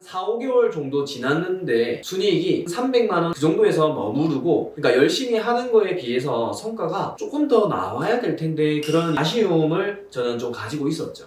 4, 5개월 정도 지났는데 순이익이 300만 원 그 정도에서 머무르고, 그러니까 열심히 하는 거에 비해서 성과가 조금 더 나와야 될 텐데 그런 아쉬움을 저는 좀 가지고 있었죠.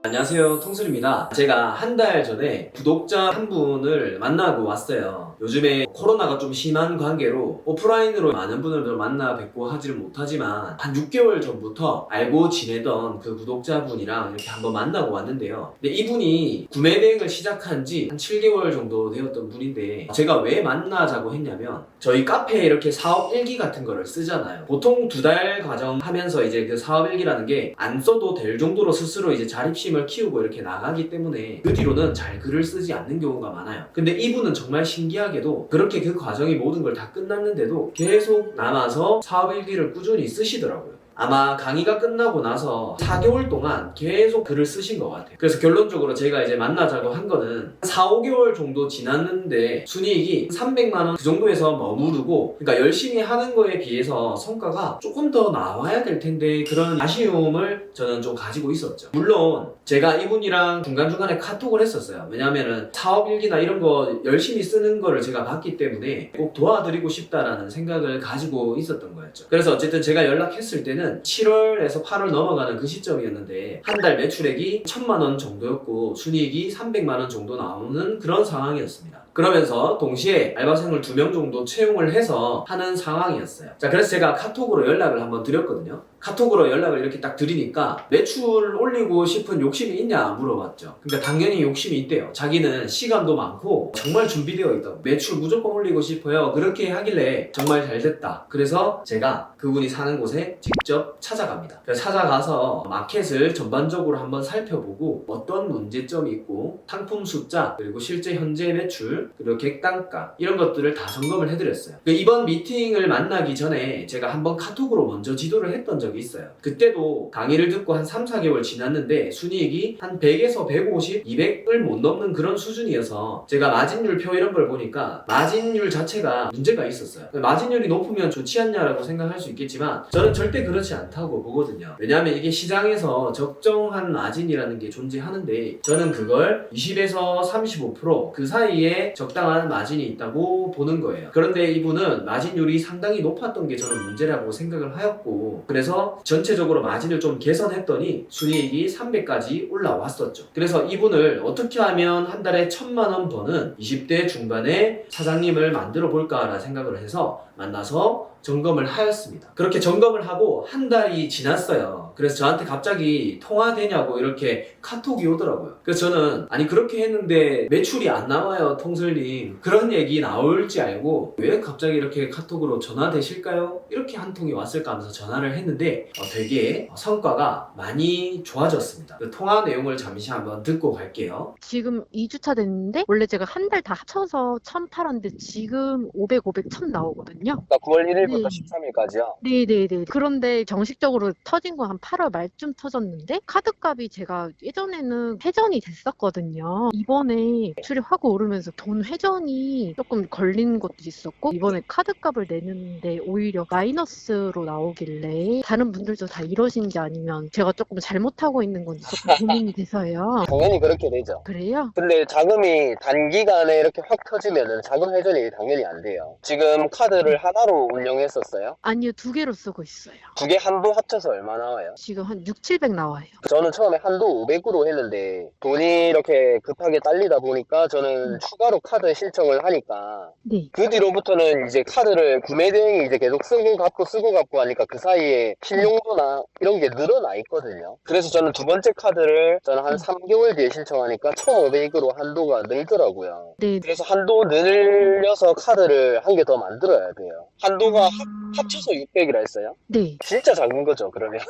안녕하세요, 통술입니다. 제가 한 달 전에 구독자 한 분을 만나고 왔어요. 요즘에 코로나가 좀 심한 관계로 오프라인으로 많은 분을 만나 뵙고 하지를 못하지만 한 6개월 전부터 알고 지내던 그 구독자분이랑 이렇게 한번 만나고 왔는데요. 근데 이분이 구매 대행을 시작한 지 한 7개월 정도 되었던 분인데, 제가 왜 만나자고 했냐면 저희 카페에 이렇게 사업 일기 같은 거를 쓰잖아요. 보통 2달 과정 하면서 이제 그 사업 일기라는 게 안 써도 될 정도로 스스로 이제 자립심을 키우고 이렇게 나가기 때문에 그 뒤로는 잘 글을 쓰지 않는 경우가 많아요. 근데 이분은 정말 신기하게도 그렇게 그 과정이 모든 걸 다 끝났는데도 계속 남아서 사업 일기를 꾸준히 쓰시더라고요. 아마 강의가 끝나고 나서 4개월 동안 계속 글을 쓰신 것 같아요. 그래서 결론적으로 제가 이제 만나자고 한 거는 4, 5개월 정도 지났는데 순이익이 300만 원 그 정도에서 머무르고, 그러니까 열심히 하는 거에 비해서 성과가 조금 더 나와야 될 텐데 그런 아쉬움을 저는 좀 가지고 있었죠. 물론 제가 이분이랑 중간중간에 카톡을 했었어요. 왜냐면은 사업일기나 이런 거 열심히 쓰는 거를 제가 봤기 때문에 꼭 도와드리고 싶다라는 생각을 가지고 있었던 거였죠. 그래서 어쨌든 제가 연락했을 때는 7월에서 8월 넘어가는 그 시점이었는데 한 달 매출액이 1000만 원 정도였고 순이익이 300만 원 정도 나오는 그런 상황이었습니다. 그러면서 동시에 알바생을 2명 정도 채용을 해서 하는 상황이었어요. 자, 그래서 제가 카톡으로 연락을 한번 드렸거든요. 카톡으로 연락을 이렇게 딱 드리니까 매출 올리고 싶은 욕심이 있냐 물어봤죠. 그러니까 당연히 욕심이 있대요. 자기는 시간도 많고 정말 준비되어 있다고, 매출 무조건 올리고 싶어요. 그렇게 하길래 정말 잘 됐다. 그래서 제가 그분이 사는 곳에 직접 찾아갑니다. 그래서 찾아가서 마켓을 전반적으로 한번 살펴보고 어떤 문제점이 있고 상품 숫자, 그리고 실제 현재 매출, 그리고 객단가 이런 것들을 다 점검을 해드렸어요. 이번 미팅을 만나기 전에 제가 한번 카톡으로 먼저 지도를 했던 적이 있어요. 그때도 강의를 듣고 한 3, 4개월 지났는데 순이익이 한 100에서 150, 200을 못 넘는 그런 수준이어서 제가 마진율 표 이런 걸 보니까 마진율 자체가 문제가 있었어요. 마진율이 높으면 좋지 않냐라고 생각할 수 있겠지만 저는 절대 그렇지 않다고 보거든요. 왜냐하면 이게 시장에서 적정한 마진이라는 게 존재하는데 저는 그걸 20에서 35% 그 사이에 적당한 마진이 있다고 보는 거예요. 그런데 이분은 마진율이 상당히 높았던 게 저는 문제라고 생각을 하였고, 그래서 전체적으로 마진을 좀 개선했더니 순이익이 300까지 올라왔었죠. 그래서 이분을 어떻게 하면 한 달에 1000만 원 버는 20대 중반의 사장님을 만들어 볼까라 생각을 해서 만나서 점검을 하였습니다. 그렇게 점검을 하고 한 달이 지났어요. 그래서 저한테 갑자기 통화되냐고 이렇게 카톡이 오더라고요. 그래서 저는 아니 그렇게 했는데 매출이 안 나와요 통슬님, 그런 얘기 나올지 알고 왜 갑자기 이렇게 카톡으로 전화 되실까요? 이렇게 한 통이 왔을까 하면서 전화를 했는데 되게 성과가 많이 좋아졌습니다. 그 통화 내용을 잠시 한번 듣고 갈게요. 지금 2주차 됐는데 원래 제가 한 달 다 합쳐서 1000 팔았는데 지금 500, 500, 1000 나오거든요. 그러니까 9월 1일부터 네. 13일까지요? 네네네. 그런데 정식적으로 터진 거 한 8월 말쯤 터졌는데 카드값이 제가 예전에는 회전이 됐었거든요. 이번에 매출이 확 오르면서 돈 회전이 조금 걸린 것도 있었고 이번에 카드값을 내는데 오히려 마이너스로 나오길래 다른 분들도 다 이러신지 아니면 제가 조금 잘못하고 있는 건지 조금 고민이 돼서요. 당연히 그렇게 되죠. 그래요? 근데 자금이 단기간에 이렇게 확 터지면은 자금 회전이 당연히 안 돼요. 지금 카드를 하나로 운영했었어요? 아니요, 2개로 쓰고 있어요. 2개 한도 합쳐서 얼마 나와요? 지금 한 6, 700 나와요. 저는 처음에 한도 500으로 했는데 돈이 이렇게 급하게 딸리다 보니까 저는 추가로 카드 신청을 하니까 네. 그 뒤로부터는 이제 카드를 구매 대행이 이제 계속 쓰고 갚고 하니까 그 사이에 신용도나 이런 게 늘어나 있거든요. 그래서 저는 두 번째 카드를 저는 한 3개월 뒤에 신청하니까 1500으로 한도가 늘더라고요. 네. 그래서 한도 늘려서 카드를 한 개 더 만들어야 돼요. 한도가 합쳐서 600이라 했어요? 네. 진짜 작은 거죠, 그러면.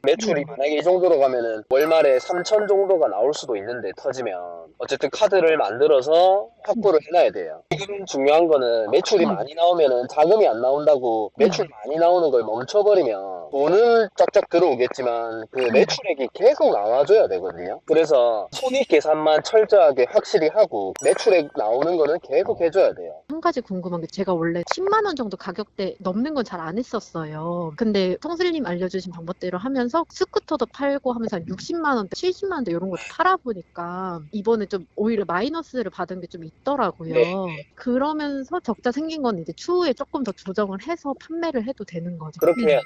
매출이 만약에 이 정도로 가면은 월말에 3000 정도가 나올 수도 있는데, 터지면. 어쨌든 카드를 만들어서 확보를 해놔야 돼요. 지금 중요한 거는 매출이 많이 나오면은 자금이 안 나온다고 매출 많이 나오는 걸 멈춰버리면 돈은 쫙쫙 들어오겠지만 그 매출액이 계속 나와줘야 되거든요. 그래서 손익 계산만 철저하게 확실히 하고 매출액 나오는 거는 계속 해줘야 돼요. 한 가지 궁금한 게 제가 원래 10만 원 정도 가격대 넘는 건 잘 안 했었어요. 근데 통슬님 알려주신 방법대로 하면서 스쿠터도 팔고 하면서 한 60만 원대, 70만 원대 이런 것도 팔아보니까 이번에 좀 오히려 마이너스를 받은 게 좀 있더라고요. 네. 그러면서 적자 생긴 건 이제 추후에 조금 더 조정을 해서 판매를 해도 되는 거죠. 그렇게 해야죠.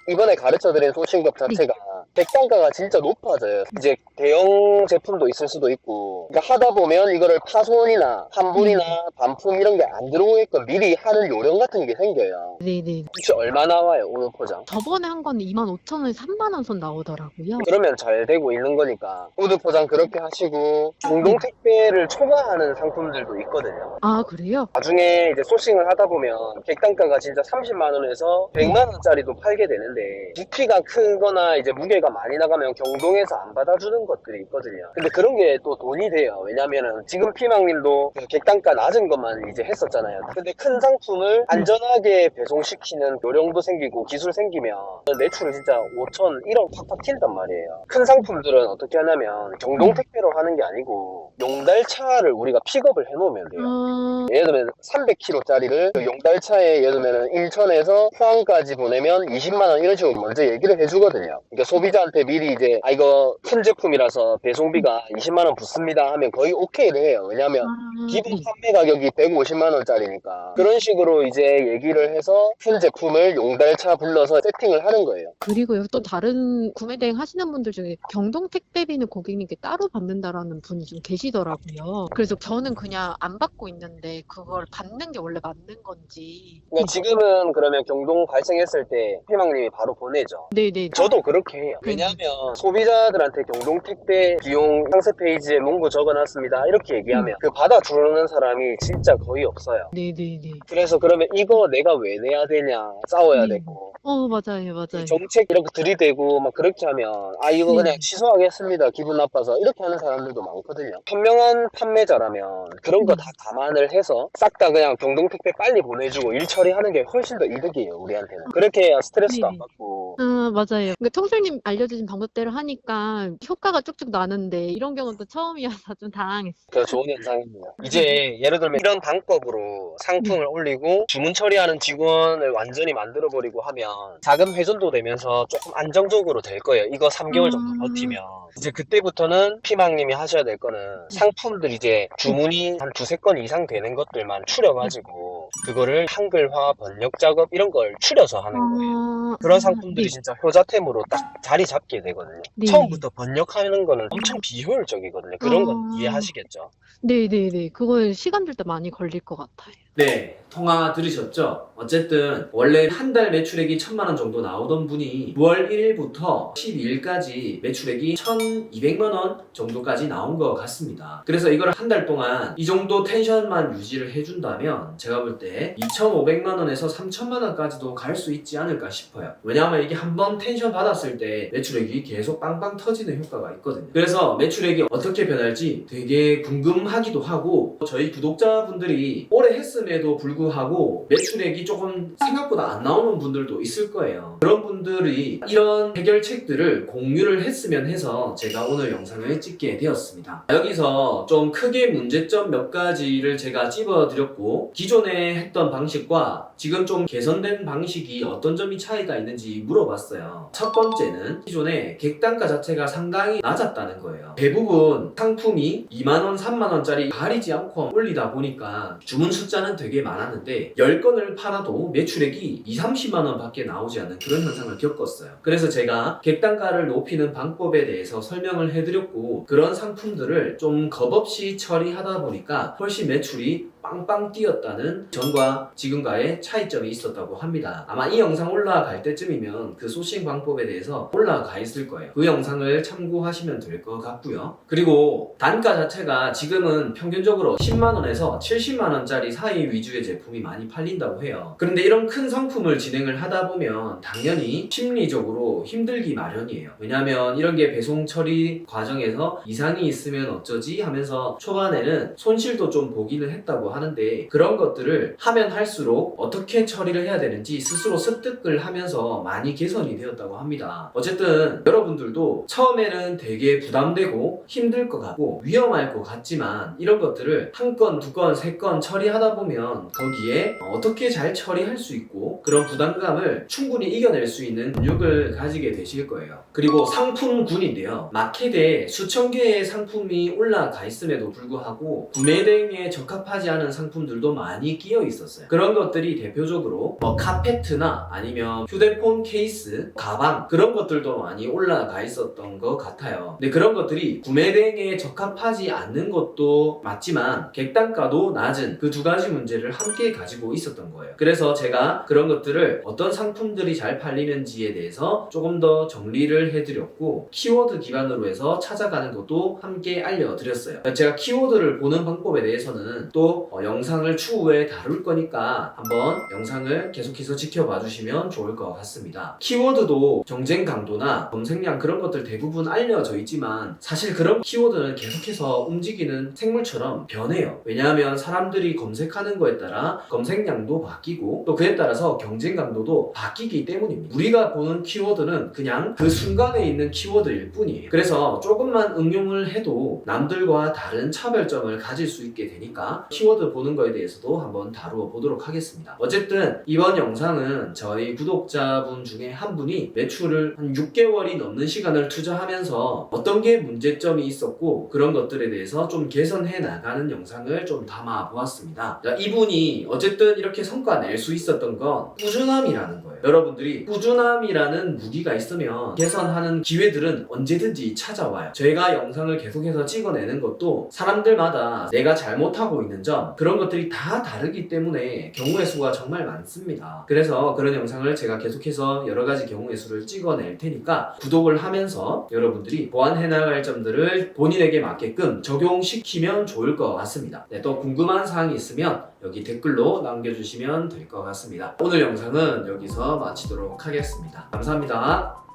이번에 가르쳐드린 소싱법 자체가 객단가가 진짜 높아져요. 이제 대형 제품도 있을 수도 있고, 그러니까 하다 보면 이거를 파손이나 환불이나 반품 이런 게 안 들어오게끔 미리 하는 요령 같은 게 생겨요. 네네. 혹시 얼마 나와요, 오늘 포장? 저번에 한 건 25,000원에 3만 원 선 나오더라고요. 그러면 잘 되고 있는 거니까 우드 포장 그렇게 하시고 공동 택배를 초과하는 상품들도 있거든요. 아, 그래요? 나중에 이제 소싱을 하다 보면 객단가가 진짜 30만 원에서 100만 원짜리도 팔게 되는데 부피가 크거나 이제 무게가 많이 나가면 경동에서 안 받아주는 것들이 있거든요. 근데 그런 게 또 돈이 돼요. 왜냐면은 지금 피망님도 그 객단가 낮은 것만 이제 했었잖아요. 근데 큰 상품을 안전하게 배송시키는 요령도 생기고 기술 생기면 매출을 진짜 5천, 1억 팍팍 튄단 말이에요. 큰 상품들은 어떻게 하냐면 경동 택배로 하는 게 아니고 용달차를 우리가 픽업을 해놓으면 돼요. 예를 들면 300kg짜리를 그 용달차에 예를 들면 인천에서 포항까지 보내면 20만원 이런 식으로 먼저 얘기를 해주거든요. 그러니까 소비자한테 미리 이제 이거 큰 제품이라서 배송비가 20만원 붙습니다 하면 거의 오케이를 해요. 왜냐면 기본 판매 가격이 150만원짜리니까 그런 식으로 이제 얘기를 해서 큰 제품을 용달차 불러서 세팅을 하는 거예요. 그리고요, 또 다른 구매 대행 하시는 분들 중에 경동 택배비는 고객님께 따로 받는다라는 분이 좀 계시더라고요. 그래서 저는 그냥 안 받고 있는데 그걸 받는 게 원래 맞는 건지. 그러니까 지금은 그러면 경동 발생했을 때 피망님이 바로 보내죠. 네네. 저도 그렇게 해요. 왜냐하면 소비자들한테 경동 택배 비용 상세 페이지에 문구 적어놨습니다 이렇게 얘기하면 그 받아주는 사람이 진짜 거의 없어요. 네네네. 그래서 그러면 이거 내가 왜 내야 되냐 싸워야 되고 맞아요, 맞아요. 정책 이렇게 들이대고 막 그렇게 하면 이거 그냥 취소하겠습니다 기분 나빠서 이렇게 하는 사람들도 많거든요. 현명한 판매자라면 그런 거 다 감안을 해서 싹 다 그냥 경동 택배 빨리 보내주고 일 처리하는 게 훨씬 더 이득이에요 우리한테는. 그렇게 해야 스트레스도 안 네네. 받고. 맞아요. 그러니까 통술님 알려주신 방법대로 하니까 효과가 쭉쭉 나는데 이런 경우는 또 처음이어서 좀 당황했어요. 그 좋은 현상입니다. 이제 예를 들면 이런 방법으로 상품을 올리고 주문 처리하는 직원을 완전히 만들어버리고 하면 자금 회전도 되면서 조금 안정적으로 될 거예요. 이거 3개월 정도 버티면. 이제 그때부터는 피망님이 하셔야 될 거는 상품들 이제 주문이 한 두세 건 이상 되는 것들만 추려가지고 그거를 한글화, 번역 작업 이런 걸 추려서 하는 거예요. 그런 상품들이 진짜 효자템으로 딱 자리 잡게 되거든요. 네. 처음부터 번역하는 거는 엄청 비효율적이거든요. 그런 건 이해하시겠죠? 네네네. 그거 시간 들 때 많이 걸릴 것 같아요. 네, 통화 들으셨죠? 어쨌든 원래 한 달 매출액이 1,000만 원 정도 나오던 분이 9월 1일부터 12일까지 매출액이 1,200만 원 정도까지 나온 것 같습니다. 그래서 이걸 한 달 동안 이 정도 텐션만 유지를 해준다면 제가 볼 때 2,500만 원에서 3,000만 원까지도 갈 수 있지 않을까 싶어요. 왜냐하면 이게 한번 텐션 받았을 때 매출액이 계속 빵빵 터지는 효과가 있거든요. 그래서 매출액이 어떻게 변할지 되게 궁금하기도 하고 저희 구독자분들이 오래 했음에도 불구하고 매출액이 조금 생각보다 안 나오는 분들도 있을 거예요. 그런 분들이 이런 해결책들을 공유를 했으면 해서 제가 오늘 영상을 찍게 되었습니다. 여기서 좀 크게 문제점 몇 가지를 제가 찝어드렸고 기존에 했던 방식과 지금 좀 개선된 방식이 어떤 점이 차이가 있는지 물어봤어요. 첫 번째는 기존에 객단가 자체가 상당히 낮았다는 거예요. 대부분 상품이 2만원, 3만원짜리 가리지 않고 올리다 보니까 주문 숫자는 되게 많았는데 10건을 팔아도 매출액이 2, 30만원 밖에 나오지 않는 그런 현상을 겪었어요. 그래서 제가 객단가를 높이는 방법에 대해서 설명을 해드렸고 그런 상품들을 좀 겁없이 처리하다 보니까 훨씬 매출이 빵빵 뛰었다는 전과 지금과의 차이점이 있었다고 합니다. 아마 이 영상 올라갈 때쯤이면 그 소싱 방법에 대해서 올라가 있을 거예요. 그 영상을 참고하시면 될 것 같고요. 그리고 단가 자체가 지금은 평균적으로 10만원에서 70만원짜리 사이 위주의 제품이 많이 팔린다고 해요. 그런데 이런 큰 상품을 진행을 하다 보면 당연히 심리적으로 힘들기 마련이에요. 왜냐하면 이런 게 배송 처리 과정에서 이상이 있으면 어쩌지 하면서 초반에는 손실도 좀 보기는 했다고 하는데 그런 것들을 하면 할수록 어떻게 처리를 해야 되는지 스스로 습득을 하면서 많이 개선이 되었다고 합니다. 어쨌든 여러분들도 처음에는 되게 부담되고 힘들 것 같고 위험할 것 같지만 이런 것들을 한 건, 두 건, 세 건 처리하다 보면 거기에 어떻게 잘 처리할 수 있고 그런 부담감을 충분히 이겨낼 수 있는 능력을 가지게 되실 거예요. 그리고 상품군인데요. 마켓에 수천 개의 상품이 올라가 있음에도 불구하고 구매 대행에 적합하지 않은 상품들도 많이 끼어 있었어요. 그런 것들이 대표적으로 카페트나 아니면 휴대폰 케이스, 가방 그런 것들도 많이 올라가 있었던 것 같아요. 근데 그런 것들이 구매 대행에 적합하지 않는 것도 맞지만 객단가도 낮은 그 두 가지 문제를 함께 가지고 있었던 거예요. 그래서 제가 그런 것들을 어떤 상품들이 잘 팔리는지에 대해서 조금 더 정리를 해드렸고 키워드 기반으로 해서 찾아가는 것도 함께 알려드렸어요. 제가 키워드를 보는 방법에 대해서는 또 영상을 추후에 다룰 거니까 한번 영상을 계속해서 지켜봐 주시면 좋을 것 같습니다. 키워드도 경쟁 강도나 검색량 그런 것들 대부분 알려져 있지만 사실 그런 키워드는 계속해서 움직이는 생물처럼 변해요. 왜냐하면 사람들이 검색하는 거에 따라 검색량도 바뀌고 또 그에 따라서 경쟁 강도도 바뀌기 때문입니다. 우리가 보는 키워드는 그냥 그 순간에 있는 키워드일 뿐이에요. 그래서 조금만 응용을 해도 남들과 다른 차별점을 가질 수 있게 되니까 키워드 보는 거에 대해서도 한번 다루어 보도록 하겠습니다. 어쨌든 이번 영상은 저희 구독자분 중에 한 분이 매출을 한 6개월이 넘는 시간을 투자하면서 어떤 게 문제점이 있었고 그런 것들에 대해서 좀 개선해 나가는 영상을 좀 담아 보았습니다. 이분이 어쨌든 이렇게 성과 낼 수 있었던 건 꾸준함이라는 거예요. 여러분들이 꾸준함이라는 무기가 있으면 개선하는 기회들은 언제든지 찾아와요. 제가 영상을 계속해서 찍어내는 것도 사람들마다 내가 잘못하고 있는 점 그런 것들이 다 다르기 때문에 경우의 수가 정말 많습니다. 그래서 그런 영상을 제가 계속해서 여러 가지 경우의 수를 찍어낼 테니까 구독을 하면서 여러분들이 보완해 나갈 점들을 본인에게 맞게끔 적용시키면 좋을 것 같습니다. 네, 또 궁금한 사항이 있으면 여기 댓글로 남겨주시면 될 것 같습니다. 오늘 영상은 여기서 마치도록 하겠습니다. 감사합니다.